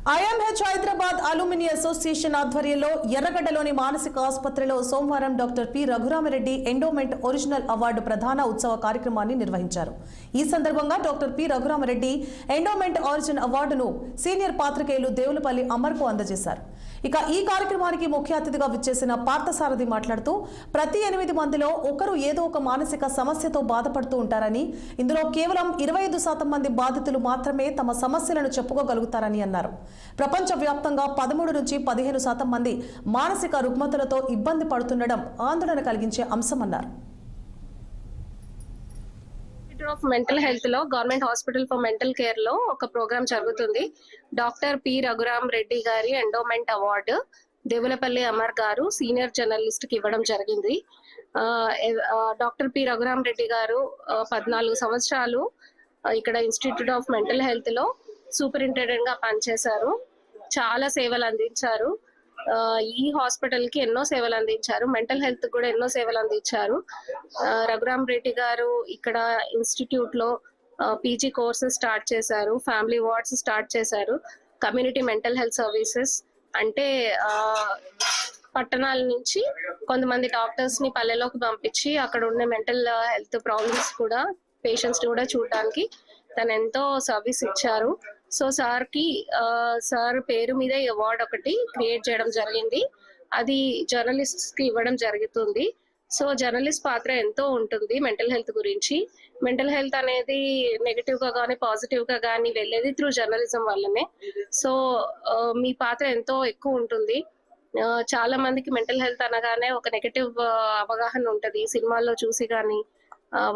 ఐఎంహెచ్ Hyderabad అలుమిని association ఆధ్వర్యంలో ఎర్రగడ్డలోని మానసిక ఆసుపత్రిలో సోమవారం doctor P Raghurama Reddy endowment original award ప్రధాన ఉత్సవ కార్యక్రమాన్ని నిర్వహించారు. ఈ సందర్భంగా doctor P Raghurama Reddy endowment original అవార్డును సీనియర్ పాత్రికేయులు దేవులపల్లి అమర్కు అందజేశారు. ఇక ఈ కార్యక్రమానికి ముఖ్య అతిథిగా విచ్చేసిన పార్థసారథి మాట్లాడుతూ ప్రతి 8 మందిలో ఒకరు ఏదో ఒక మానసిక సమస్యతో బాధపడుతూ ఉంటారని, ఇందులో కేవలం 25% మంది బాధితులు మాత్రమే తమ సమస్యలను చెప్పుకోగలుగుతారని అన్నారు. ప్రపంచవ్యాప్తంగా 13 నుంచి 15% మంది మానసిక రుగ్మతలతో ఇబ్బంది పడుతుండడం ఆందోళన కలిగించే అంశమన్నారు. ఆఫ్ మెంటల్ హెల్త్ లో government hospital for mental care లో ఒక ప్రోగ్రామ్ జరుగుతుంది. డాక్టర్ పి రఘురామ్ రెడ్డి గారి ఎండోమెంట్ అవార్డు దేవులపల్లి అమర్ గారు సీనియర్ జర్నలిస్ట్ కి ఇవ్వడం జరిగింది. డాక్టర్ పి రఘురామ్ రెడ్డి గారు 14 సంవత్సరాలు ఇక్కడ ఇన్స్టిట్యూట్ ఆఫ్ మెంటల్ హెల్త్ లో సూపరింటెండెంట్ గా పనిచేశారు. చాలా సేవలు అందించారు. ఈ హాస్పిటల్ కి ఎన్నో సేవలు అందించారు. మెంటల్ హెల్త్ కూడా ఎన్నో సేవలు అందించారు. రఘురామ్ రెడ్డి గారు ఇక్కడ ఇన్స్టిట్యూట్ లో పీజీ కోర్సెస్ స్టార్ట్ చేశారు. ఫ్యామిలీ వార్డ్స్ స్టార్ట్ చేశారు. కమ్యూనిటీ మెంటల్ హెల్త్ సర్వీసెస్ అంటే పట్టణాల నుంచి కొంతమంది డాక్టర్స్ ని పల్లెలోకి పంపించి అక్కడ ఉండే మెంటల్ హెల్త్ ప్రాబ్లమ్స్ కూడా పేషెంట్స్ కూడా చూడడానికి తను ఎంతో సర్వీస్ ఇచ్చారు. సో సార్ పేరు మీద ఈ అవార్డు ఒకటి క్రియేట్ చేయడం జరిగింది. అది జర్నలిస్ట్ కి ఇవ్వడం జరుగుతుంది. సో జర్నలిస్ట్ పాత్ర ఎంతో ఉంటుంది మెంటల్ హెల్త్ గురించి. మెంటల్ హెల్త్ అనేది నెగటివ్ గా కానీ పాజిటివ్ గా కానీ వెళ్ళేది త్రూ జర్నలిజం వల్లనే. సో మీ పాత్ర ఎంతో ఎక్కువ ఉంటుంది. చాలా మందికి మెంటల్ హెల్త్ అనగానే ఒక నెగటివ్ అవగాహన ఉంటది. సినిమాల్లో చూసి కానీ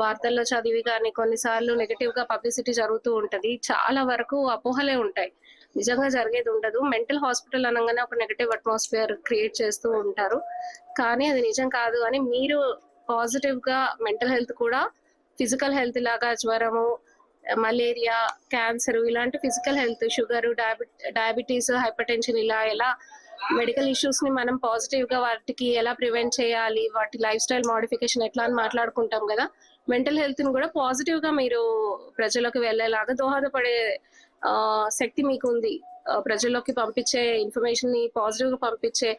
వార్తల్లో చదివి కానీ కొన్నిసార్లు నెగటివ్ గా పబ్లిసిటీ జరుగుతూ ఉంటది. చాలా వరకు అపోహలే ఉంటాయి, నిజంగా జరిగేది ఉండదు. మెంటల్ హాస్పిటల్ అనగానే ఒక నెగటివ్ అట్మాస్ఫియర్ క్రియేట్ చేస్తూ ఉంటారు, కానీ అది నిజం కాదు అని మీరు పాజిటివ్ గా మెంటల్ హెల్త్ కూడా ఫిజికల్ హెల్త్ లాగా జ్వరము, మలేరియా, క్యాన్సర్ ఇలాంటి physical health, sugar, diabetes, hyper tension ఇలా ఎలా మెడికల్ ఇష్యూస్ ని మనం పాజిటివ్ గా వాటికి ఎలా ప్రివెంట్ చేయాలి, వాటి లైఫ్ స్టైల్ మోడిఫికేషన్ ఎట్లా అని మాట్లాడుకుంటాం కదా. మెంటల్ హెల్త్ ని కూడా పాజిటివ్ గా మీరు ప్రజలకు వెళ్ళేలాగా దోహదపడే శక్తి మీకు ఉంది. ప్రజల్లోకి పంపించే ఇన్ఫర్మేషన్ ని పాజిటివ్ గా పంపించే